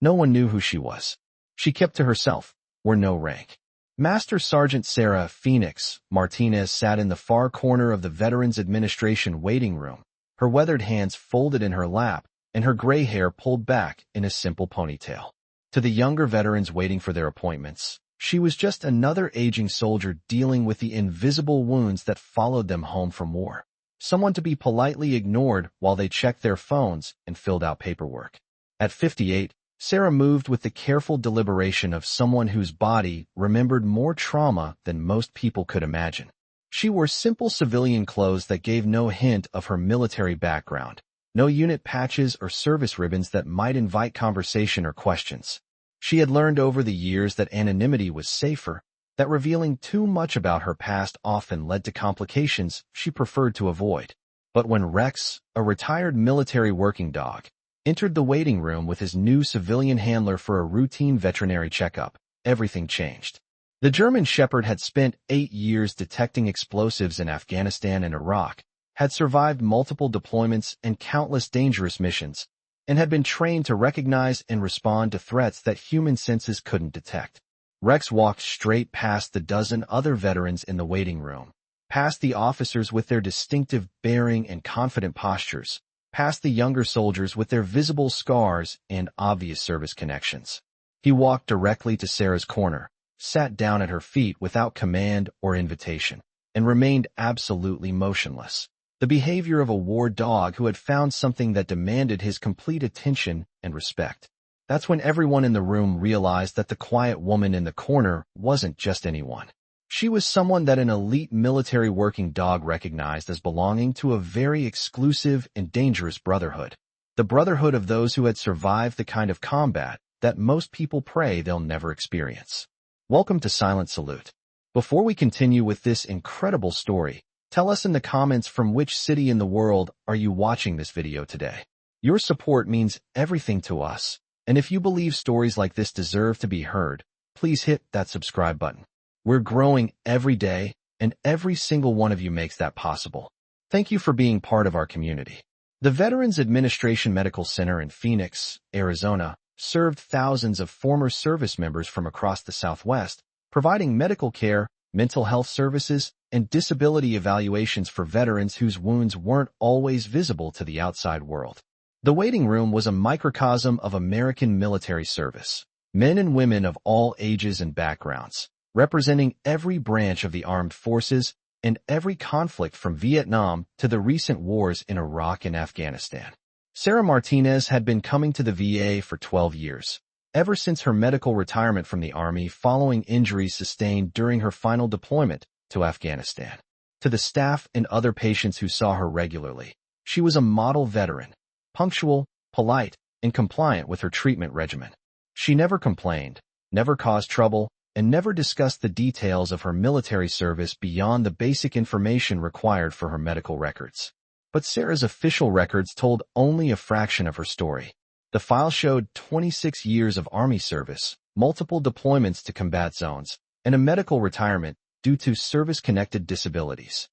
No one knew who she was. She kept to herself, wore no rank. Master Sergeant Sarah Phoenix Martinez sat in the far corner of the Veterans Administration waiting room, her weathered hands folded in her lap and her gray hair pulled back in a simple ponytail. To the younger veterans waiting for their appointments, she was just another aging soldier dealing with the invisible wounds that followed them home from war. Someone to be politely ignored while they checked their phones and filled out paperwork. At 58, Sarah moved with the careful deliberation of someone whose body remembered more trauma than most people could imagine. She wore simple civilian clothes that gave no hint of her military background, no unit patches or service ribbons that might invite conversation or questions. She had learned over the years that anonymity was safer, that revealing too much about her past often led to complications she preferred to avoid. But when Rex, a retired military working dog, entered the waiting room with his new civilian handler for a routine veterinary checkup, everything changed. The German Shepherd had spent 8 years detecting explosives in Afghanistan and Iraq, had survived multiple deployments and countless dangerous missions, and had been trained to recognize and respond to threats that human senses couldn't detect. Rex walked straight past the dozen other veterans in the waiting room, past the officers with their distinctive bearing and confident postures, past the younger soldiers with their visible scars and obvious service connections. He walked directly to Sarah's corner, sat down at her feet without command or invitation, and remained absolutely motionless. The behavior of a war dog who had found something that demanded his complete attention and respect. That's when everyone in the room realized that the quiet woman in the corner wasn't just anyone. She was someone that an elite military working dog recognized as belonging to a very exclusive and dangerous brotherhood. The brotherhood of those who had survived the kind of combat that most people pray they'll never experience. Welcome to Silent Salute. Before we continue with this incredible story, tell us in the comments from which city in the world are you watching this video today. Your support means everything to us, and if you believe stories like this deserve to be heard, please hit that subscribe button. We're growing every day, and every single one of you makes that possible. Thank you for being part of our community. The Veterans Administration Medical Center in Phoenix, Arizona, served thousands of former service members from across the Southwest, providing medical care, mental health services, and disability evaluations for veterans whose wounds weren't always visible to the outside world. The waiting room was a microcosm of American military service. Men and women of all ages and backgrounds, representing every branch of the armed forces and every conflict from Vietnam to the recent wars in Iraq and Afghanistan. Sarah Martinez had been coming to the VA for 12 years, ever since her medical retirement from the Army following injuries sustained during her final deployment to Afghanistan. To the staff and other patients who saw her regularly, she was a model veteran, punctual, polite, and compliant with her treatment regimen. She never complained, never caused trouble, and never discussed the details of her military service beyond the basic information required for her medical records. But Sarah's official records told only a fraction of her story. The file showed 26 years of Army service, multiple deployments to combat zones, and a medical retirement due to service-connected disabilities.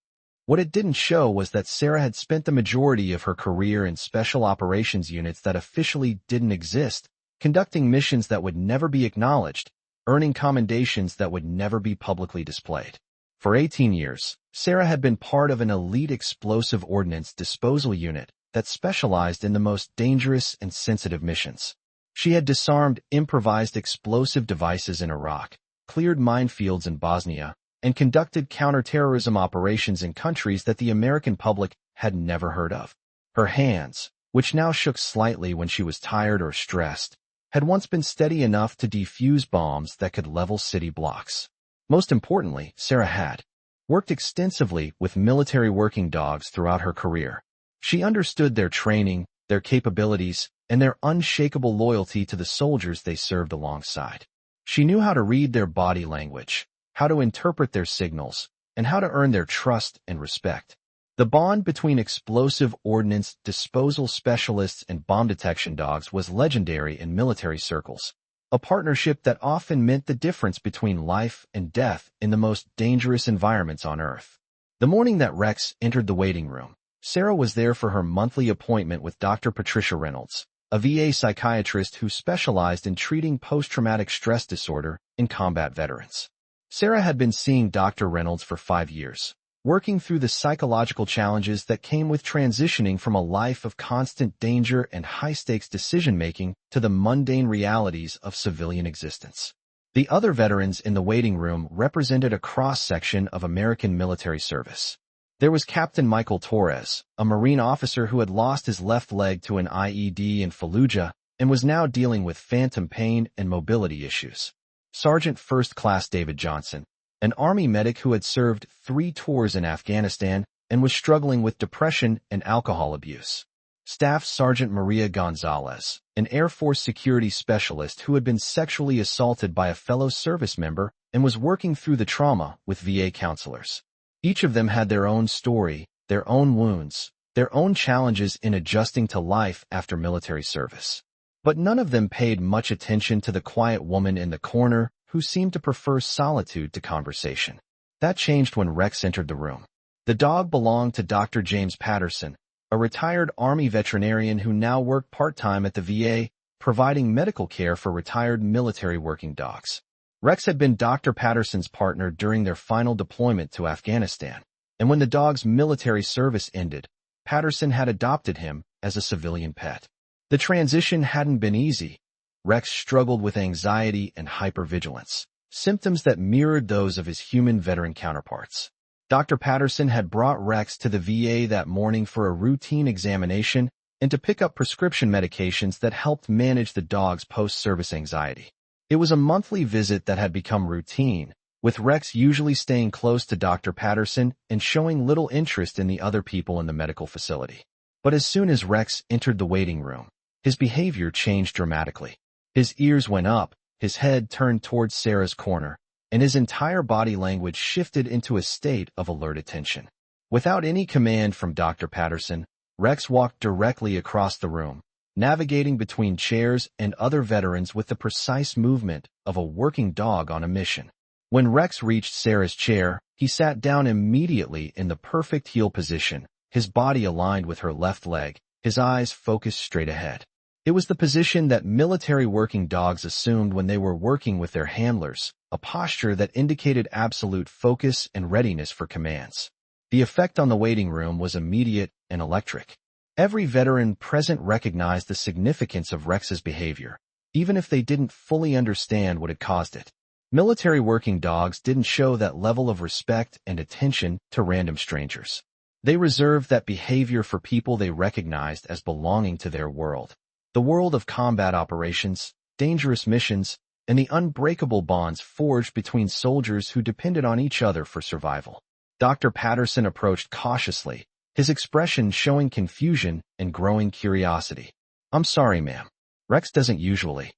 What it didn't show was that Sarah had spent the majority of her career in special operations units that officially didn't exist, conducting missions that would never be acknowledged, earning commendations that would never be publicly displayed. For 18 years, Sarah had been part of an elite explosive ordnance disposal unit that specialized in the most dangerous and sensitive missions. She had disarmed improvised explosive devices in Iraq, cleared minefields in Bosnia, and conducted counterterrorism operations in countries that the American public had never heard of. Her hands, which now shook slightly when she was tired or stressed, had once been steady enough to defuse bombs that could level city blocks. Most importantly, Sarah had worked extensively with military working dogs throughout her career. She understood their training, their capabilities, and their unshakable loyalty to the soldiers they served alongside. She knew how to read their body language, how to interpret their signals, and how to earn their trust and respect. The bond between explosive ordnance disposal specialists and bomb detection dogs was legendary in military circles, a partnership that often meant the difference between life and death in the most dangerous environments on Earth. The morning that Rex entered the waiting room, Sarah was there for her monthly appointment with Dr. Patricia Reynolds, a VA psychiatrist who specialized in treating post-traumatic stress disorder in combat veterans. Sarah had been seeing Dr. Reynolds for 5 years, working through the psychological challenges that came with transitioning from a life of constant danger and high-stakes decision-making to the mundane realities of civilian existence. The other veterans in the waiting room represented a cross-section of American military service. There was Captain Michael Torres, a Marine officer who had lost his left leg to an IED in Fallujah and was now dealing with phantom pain and mobility issues. Sergeant First Class David Johnson, an Army medic who had served 3 tours in Afghanistan and was struggling with depression and alcohol abuse. Staff Sergeant Maria Gonzalez, an Air Force security specialist who had been sexually assaulted by a fellow service member and was working through the trauma with VA counselors. Each of them had their own story, their own wounds, their own challenges in adjusting to life after military service. But none of them paid much attention to the quiet woman in the corner who seemed to prefer solitude to conversation. That changed when Rex entered the room. The dog belonged to Dr. James Patterson, a retired Army veterinarian who now worked part-time at the VA, providing medical care for retired military working dogs. Rex had been Dr. Patterson's partner during their final deployment to Afghanistan, and when the dog's military service ended, Patterson had adopted him as a civilian pet. The transition hadn't been easy. Rex struggled with anxiety and hypervigilance, symptoms that mirrored those of his human veteran counterparts. Dr. Patterson had brought Rex to the VA that morning for a routine examination and to pick up prescription medications that helped manage the dog's post-service anxiety. It was a monthly visit that had become routine, with Rex usually staying close to Dr. Patterson and showing little interest in the other people in the medical facility. But as soon as Rex entered the waiting room, his behavior changed dramatically. His ears went up, his head turned towards Sarah's corner, and his entire body language shifted into a state of alert attention. Without any command from Dr. Patterson, Rex walked directly across the room, navigating between chairs and other veterans with the precise movement of a working dog on a mission. When Rex reached Sarah's chair, he sat down immediately in the perfect heel position, his body aligned with her left leg, his eyes focused straight ahead. It was the position that military working dogs assumed when they were working with their handlers, a posture that indicated absolute focus and readiness for commands. The effect on the waiting room was immediate and electric. Every veteran present recognized the significance of Rex's behavior, even if they didn't fully understand what had caused it. Military working dogs didn't show that level of respect and attention to random strangers. They reserved that behavior for people they recognized as belonging to their world. The world of combat operations, dangerous missions, and the unbreakable bonds forged between soldiers who depended on each other for survival. Dr. Patterson approached cautiously, his expression showing confusion and growing curiosity. "I'm sorry, ma'am. Rex doesn't usually.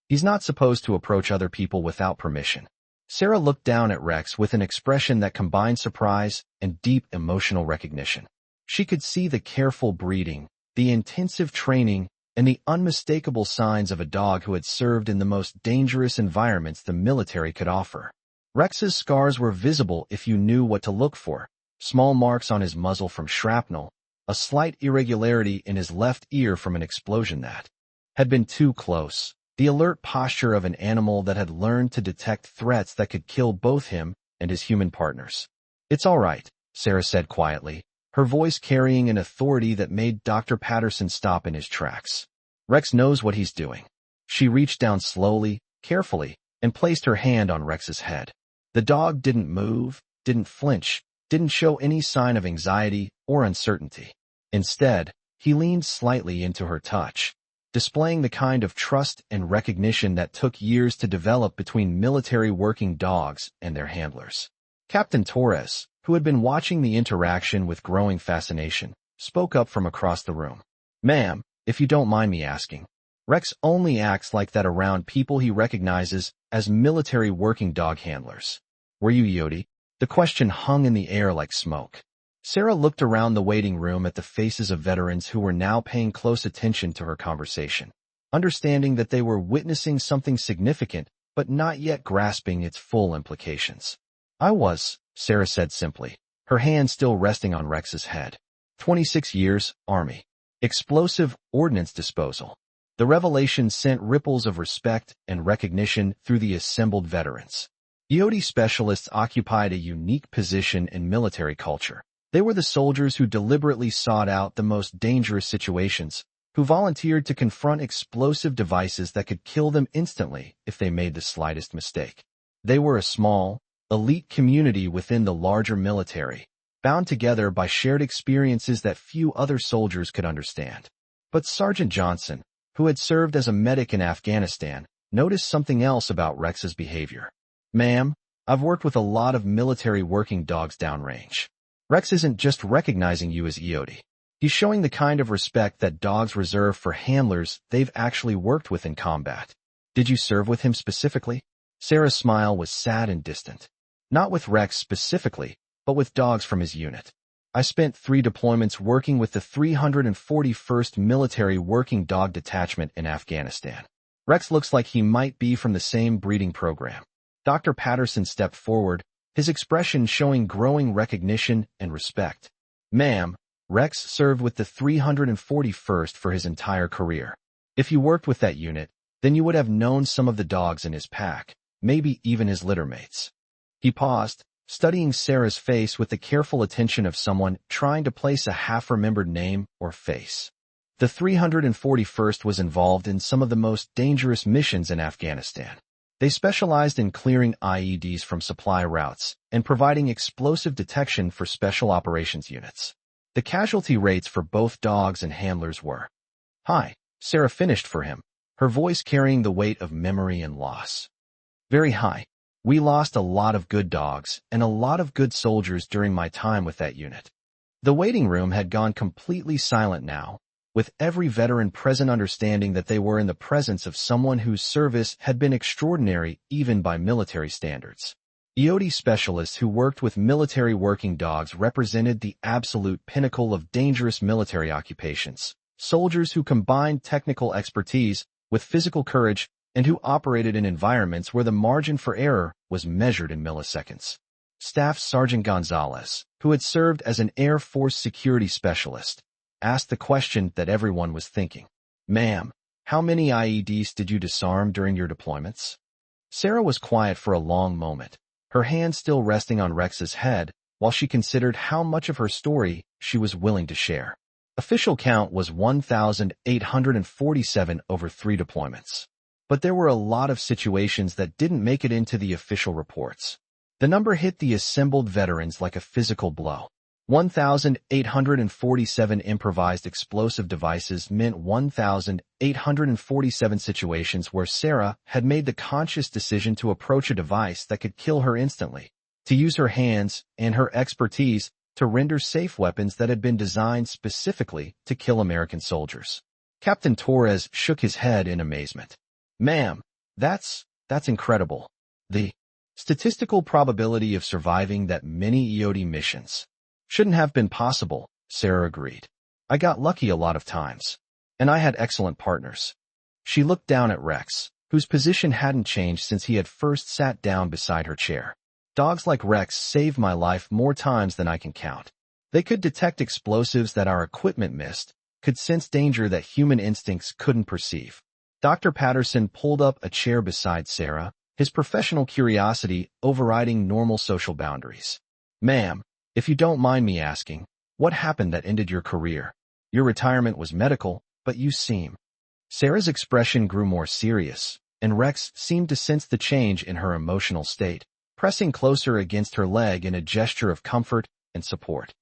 He's not supposed to approach other people without permission." Sarah looked down at Rex with an expression that combined surprise and deep emotional recognition. She could see the careful breeding, the intensive training, and the unmistakable signs of a dog who had served in the most dangerous environments the military could offer. Rex's scars were visible if you knew what to look for. Small marks on his muzzle from shrapnel, a slight irregularity in his left ear from an explosion that had been too close, the alert posture of an animal that had learned to detect threats that could kill both him and his human partners. "It's all right," Sarah said quietly, her voice carrying an authority that made Dr. Patterson stop in his tracks. "Rex knows what he's doing." She reached down slowly, carefully, and placed her hand on Rex's head. The dog didn't move, didn't flinch, didn't show any sign of anxiety or uncertainty. Instead, he leaned slightly into her touch, displaying the kind of trust and recognition that took years to develop between military working dogs and their handlers. Captain Torres, who had been watching the interaction with growing fascination, spoke up from across the room. "Ma'am, if you don't mind me asking, Rex only acts like that around people he recognizes as military working dog handlers. Were you Yodi?" The question hung in the air like smoke. Sarah looked around the waiting room at the faces of veterans who were now paying close attention to her conversation, understanding that they were witnessing something significant but not yet grasping its full implications. "I was," Sarah said simply, her hand still resting on Rex's head. 26 years, Army. Explosive ordnance disposal. The revelation sent ripples of respect and recognition through the assembled veterans. EOD specialists occupied a unique position in military culture. They were the soldiers who deliberately sought out the most dangerous situations, who volunteered to confront explosive devices that could kill them instantly if they made the slightest mistake. They were a small, elite community within the larger military, bound together by shared experiences that few other soldiers could understand. But Sergeant Johnson, who had served as a medic in Afghanistan, noticed something else about Rex's behavior. "Ma'am, I've worked with a lot of military working dogs downrange. Rex isn't just recognizing you as EOD. He's showing the kind of respect that dogs reserve for handlers they've actually worked with in combat. Did you serve with him specifically?" Sarah's smile was sad and distant. "Not with Rex specifically, but with dogs from his unit. I spent 3 deployments working with the 341st Military Working Dog Detachment in Afghanistan. Rex looks like he might be from the same breeding program." Dr. Patterson stepped forward, his expression showing growing recognition and respect. "Ma'am, Rex served with the 341st for his entire career. If you worked with that unit, then you would have known some of the dogs in his pack, maybe even his littermates." He paused, studying Sarah's face with the careful attention of someone trying to place a half-remembered name or face. The 341st was involved in some of the most dangerous missions in Afghanistan. They specialized in clearing IEDs from supply routes and providing explosive detection for special operations units. The casualty rates for both dogs and handlers were high. Sarah finished for him, her voice carrying the weight of memory and loss. "Very high. We lost a lot of good dogs and a lot of good soldiers during my time with that unit." The waiting room had gone completely silent now, with every veteran present understanding that they were in the presence of someone whose service had been extraordinary even by military standards. EOD specialists who worked with military working dogs represented the absolute pinnacle of dangerous military occupations, soldiers who combined technical expertise with physical courage and who operated in environments where the margin for error was measured in milliseconds. Staff Sergeant Gonzalez, who had served as an Air Force security specialist, asked the question that everyone was thinking. "Ma'am, how many IEDs did you disarm during your deployments?" Sarah was quiet for a long moment, her hand still resting on Rex's head, while she considered how much of her story she was willing to share. Official count was 1,847 over 3 deployments. But there were a lot of situations that didn't make it into the official reports. The number hit the assembled veterans like a physical blow. 1,847 improvised explosive devices meant 1,847 situations where Sarah had made the conscious decision to approach a device that could kill her instantly, to use her hands and her expertise to render safe weapons that had been designed specifically to kill American soldiers. Captain Torres shook his head in amazement. "Ma'am, that's incredible. The statistical probability of surviving that many EOD missions shouldn't have been possible," Sarah agreed. "I got lucky a lot of times, and I had excellent partners." She looked down at Rex, whose position hadn't changed since he had first sat down beside her chair. "Dogs like Rex saved my life more times than I can count. They could detect explosives that our equipment missed, could sense danger that human instincts couldn't perceive." Dr. Patterson pulled up a chair beside Sarah, his professional curiosity overriding normal social boundaries. "Ma'am, if you don't mind me asking, what happened that ended your career? Your retirement was medical, but you seem—" Sarah's expression grew more serious, and Rex seemed to sense the change in her emotional state, pressing closer against her leg in a gesture of comfort and support.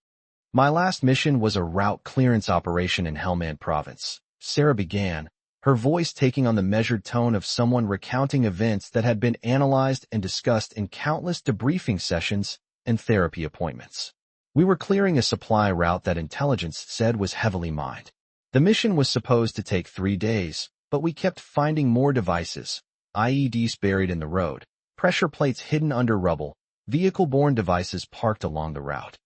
"My last mission was a route clearance operation in Helmand Province," Sarah began, her voice taking on the measured tone of someone recounting events that had been analyzed and discussed in countless debriefing sessions and therapy appointments. "We were clearing a supply route that intelligence said was heavily mined. The mission was supposed to take 3 days, but we kept finding more devices, IEDs buried in the road, pressure plates hidden under rubble, vehicle-borne devices parked along the route."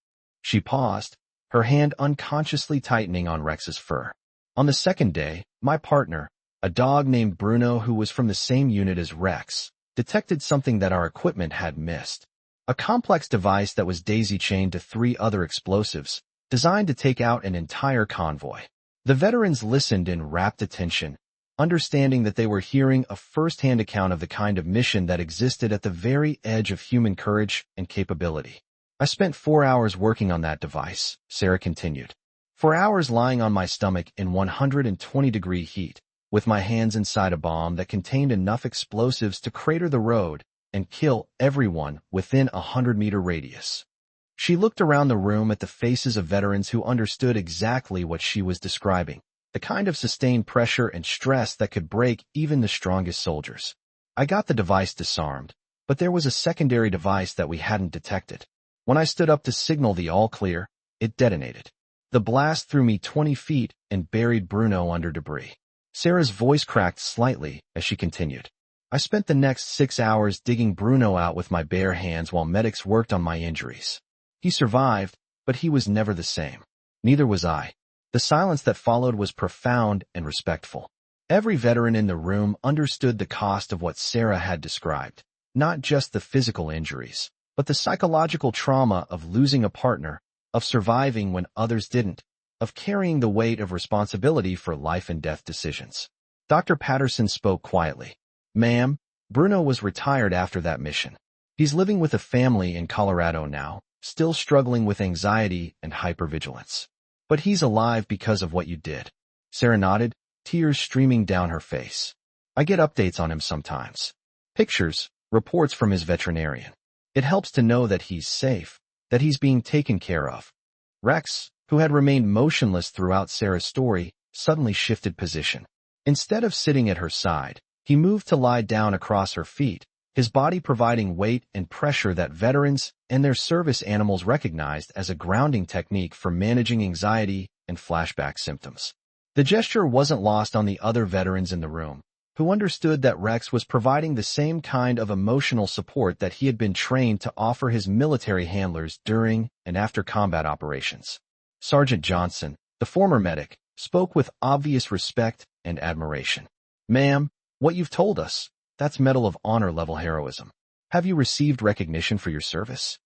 She paused, her hand unconsciously tightening on Rex's fur. "On the 2nd day, my partner, a dog named Bruno who was from the same unit as Rex, detected something that our equipment had missed. A complex device that was daisy-chained to 3 other explosives, designed to take out an entire convoy. The veterans listened in rapt attention, understanding that they were hearing a first-hand account of the kind of mission that existed at the very edge of human courage and capability. I spent 4 hours working on that device, Sarah continued. 4 hours lying on my stomach in 120-degree heat, with my hands inside a bomb that contained enough explosives to crater the road and kill everyone within a 100-meter radius. She looked around the room at the faces of veterans who understood exactly what she was describing, the kind of sustained pressure and stress that could break even the strongest soldiers. I got the device disarmed, but there was a secondary device that we hadn't detected. When I stood up to signal the all-clear, it detonated. The blast threw me 20 feet and buried Bruno under debris. Sarah's voice cracked slightly as she continued. I spent the next 6 hours digging Bruno out with my bare hands while medics worked on my injuries. He survived, but he was never the same. Neither was I. The silence that followed was profound and respectful. Every veteran in the room understood the cost of what Sarah had described, not just the physical injuries, but the psychological trauma of losing a partner, of surviving when others didn't, of carrying the weight of responsibility for life and death decisions. Dr. Patterson spoke quietly. Ma'am, Bruno was retired after that mission. He's living with a family in Colorado now, still struggling with anxiety and hypervigilance. But he's alive because of what you did. Sarah nodded, tears streaming down her face. I get updates on him sometimes. Pictures, reports from his veterinarian. It helps to know that he's safe, that he's being taken care of. Rex, who had remained motionless throughout Sarah's story, suddenly shifted position. Instead of sitting at her side, he moved to lie down across her feet, his body providing weight and pressure that veterans and their service animals recognized as a grounding technique for managing anxiety and flashback symptoms. The gesture wasn't lost on the other veterans in the room, who understood that Rex was providing the same kind of emotional support that he had been trained to offer his military handlers during and after combat operations. Sergeant Johnson, the former medic, spoke with obvious respect and admiration. Ma'am, what you've told us, that's Medal of Honor level heroism. Have you received recognition for your service?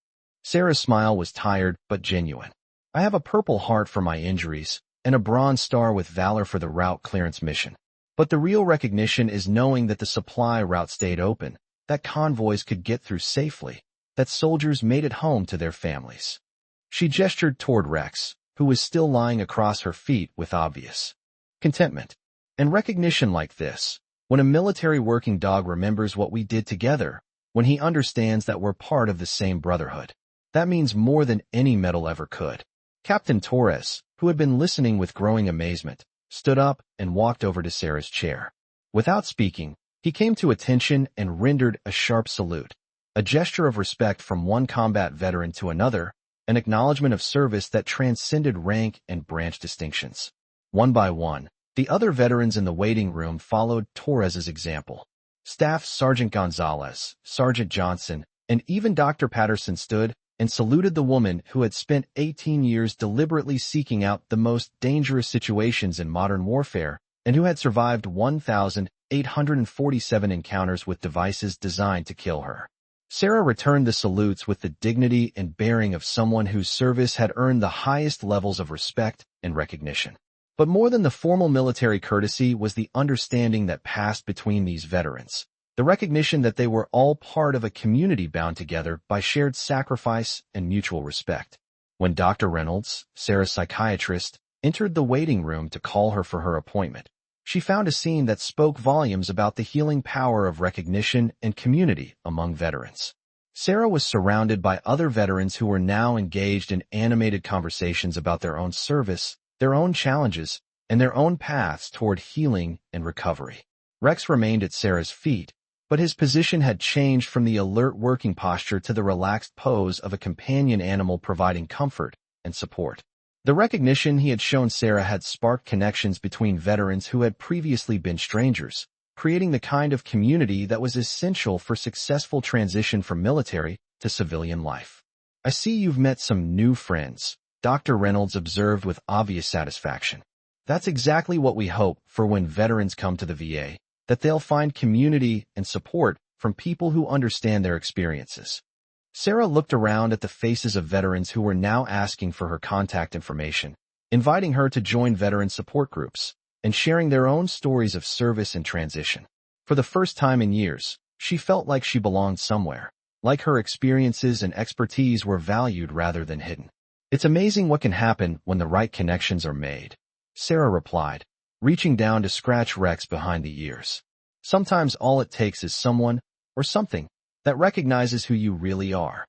Sarah's smile was tired but genuine. I have a Purple Heart for my injuries and a Bronze Star with Valor for the route clearance mission. But the real recognition is knowing that the supply route stayed open, that convoys could get through safely, that soldiers made it home to their families. She gestured toward Rex, who was still lying across her feet with obvious contentment. And recognition like this, when a military working dog remembers what we did together, when he understands that we're part of the same brotherhood, that means more than any medal ever could. Captain Torres, who had been listening with growing amazement, stood up and walked over to Sarah's chair. Without speaking, he came to attention and rendered a sharp salute, a gesture of respect from one combat veteran to another, an acknowledgement of service that transcended rank and branch distinctions. One by one, the other veterans in the waiting room followed Torres's example. Staff Sergeant Gonzalez, Sergeant Johnson, and even Dr. Patterson stood and saluted the woman who had spent 18 years deliberately seeking out the most dangerous situations in modern warfare and who had survived 1,847 encounters with devices designed to kill her. Sarah returned the salutes with the dignity and bearing of someone whose service had earned the highest levels of respect and recognition. But more than the formal military courtesy was the understanding that passed between these veterans, the recognition that they were all part of a community bound together by shared sacrifice and mutual respect. When Dr. Reynolds, Sarah's psychiatrist, entered the waiting room to call her for her appointment, she found a scene that spoke volumes about the healing power of recognition and community among veterans. Sarah was surrounded by other veterans who were now engaged in animated conversations about their own service, their own challenges, and their own paths toward healing and recovery. Rex remained at Sarah's feet, but his position had changed from the alert working posture to the relaxed pose of a companion animal providing comfort and support. The recognition he had shown Sarah had sparked connections between veterans who had previously been strangers, creating the kind of community that was essential for successful transition from military to civilian life. I see you've met some new friends, Dr. Reynolds observed with obvious satisfaction. That's exactly what we hope for when veterans come to the VA, that they'll find community and support from people who understand their experiences. Sarah looked around at the faces of veterans who were now asking for her contact information, inviting her to join veteran support groups and sharing their own stories of service and transition. For the first time in years, she felt like she belonged somewhere, like her experiences and expertise were valued rather than hidden. "It's amazing what can happen when the right connections are made," Sarah replied, reaching down to scratch Rex behind the ears. "Sometimes all it takes is someone, or something, that recognizes who you really are."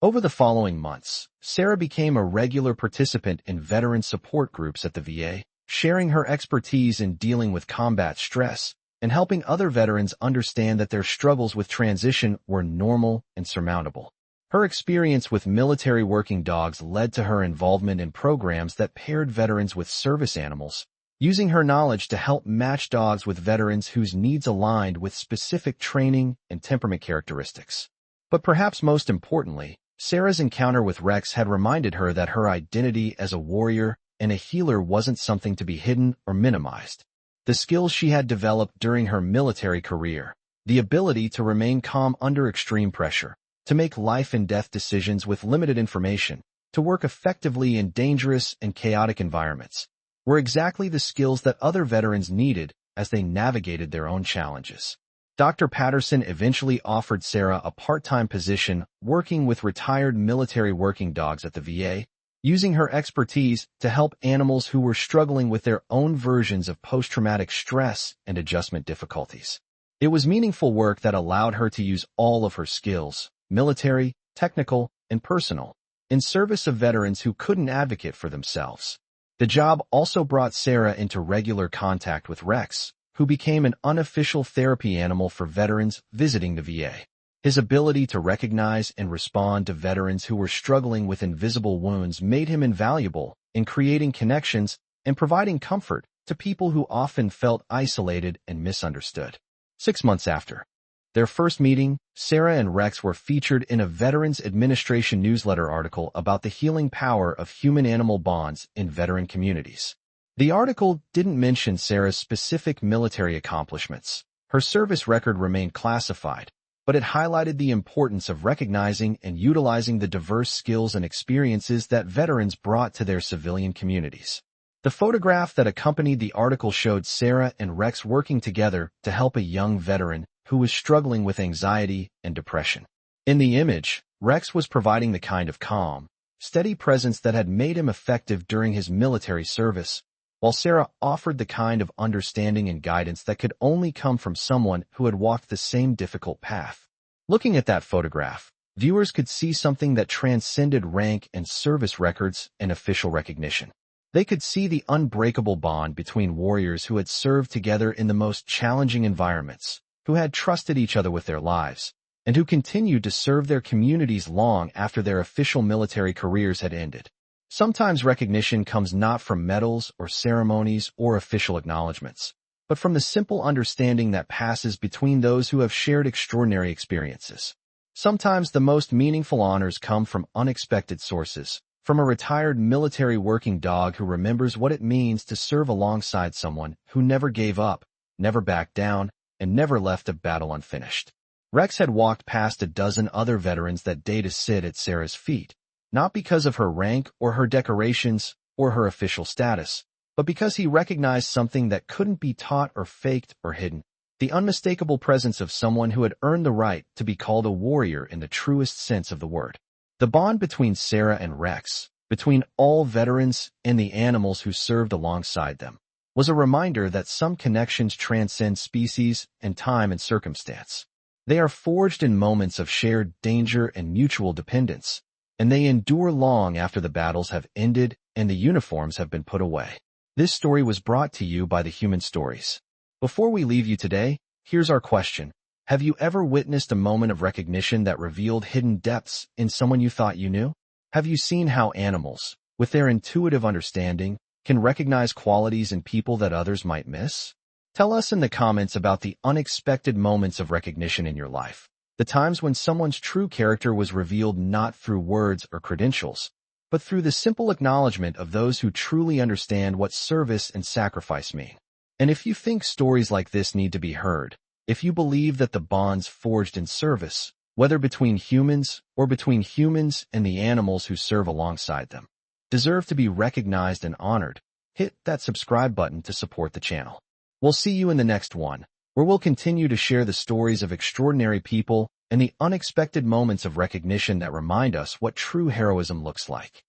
Over the following months, Sarah became a regular participant in veteran support groups at the VA, sharing her expertise in dealing with combat stress and helping other veterans understand that their struggles with transition were normal and surmountable. Her experience with military working dogs led to her involvement in programs that paired veterans with service animals, using her knowledge to help match dogs with veterans whose needs aligned with specific training and temperament characteristics. But perhaps most importantly, Sarah's encounter with Rex had reminded her that her identity as a warrior and a healer wasn't something to be hidden or minimized. The skills she had developed during her military career, the ability to remain calm under extreme pressure, to make life and death decisions with limited information, to work effectively in dangerous and chaotic environments, were exactly the skills that other veterans needed as they navigated their own challenges. Dr. Patterson eventually offered Sarah a part-time position working with retired military working dogs at the VA, using her expertise to help animals who were struggling with their own versions of post-traumatic stress and adjustment difficulties. It was meaningful work that allowed her to use all of her skills, military, technical, and personal, in service of veterans who couldn't advocate for themselves. The job also brought Sarah into regular contact with Rex, who became an unofficial therapy animal for veterans visiting the VA. His ability to recognize and respond to veterans who were struggling with invisible wounds made him invaluable in creating connections and providing comfort to people who often felt isolated and misunderstood. 6 months after their first meeting, Sarah and Rex were featured in a Veterans Administration newsletter article about the healing power of human-animal bonds in veteran communities. The article didn't mention Sarah's specific military accomplishments. Her service record remained classified, but it highlighted the importance of recognizing and utilizing the diverse skills and experiences that veterans brought to their civilian communities. The photograph that accompanied the article showed Sarah and Rex working together to help a young veteran who was struggling with anxiety and depression. In the image, Rex was providing the kind of calm, steady presence that had made him effective during his military service, while Sarah offered the kind of understanding and guidance that could only come from someone who had walked the same difficult path. Looking at that photograph, viewers could see something that transcended rank and service records and official recognition. They could see the unbreakable bond between warriors who had served together in the most challenging environments, who had trusted each other with their lives, and who continued to serve their communities long after their official military careers had ended. Sometimes recognition comes not from medals or ceremonies or official acknowledgments, but from the simple understanding that passes between those who have shared extraordinary experiences. Sometimes the most meaningful honors come from unexpected sources, from a retired military working dog who remembers what it means to serve alongside someone who never gave up, never backed down, and never left a battle unfinished. Rex had walked past a dozen other veterans that day to sit at Sarah's feet, not because of her rank or her decorations or her official status, but because he recognized something that couldn't be taught or faked or hidden, the unmistakable presence of someone who had earned the right to be called a warrior in the truest sense of the word. The bond between Sarah and Rex, between all veterans and the animals who served alongside them, was a reminder that some connections transcend species and time and circumstance. They are forged in moments of shared danger and mutual dependence, and they endure long after the battles have ended and the uniforms have been put away. This story was brought to you by the Human Stories. Before we leave you today, here's our question. Have you ever witnessed a moment of recognition that revealed hidden depths in someone you thought you knew? Have you seen how animals, with their intuitive understanding, can recognize qualities in people that others might miss? Tell us in the comments about the unexpected moments of recognition in your life, the times when someone's true character was revealed not through words or credentials, but through the simple acknowledgement of those who truly understand what service and sacrifice mean. And if you think stories like this need to be heard, if you believe that the bonds forged in service, whether between humans or between humans and the animals who serve alongside them, deserve to be recognized and honored. Hit that subscribe button to support the channel. We'll see you in the next one, where we'll continue to share the stories of extraordinary people and the unexpected moments of recognition that remind us what true heroism looks like.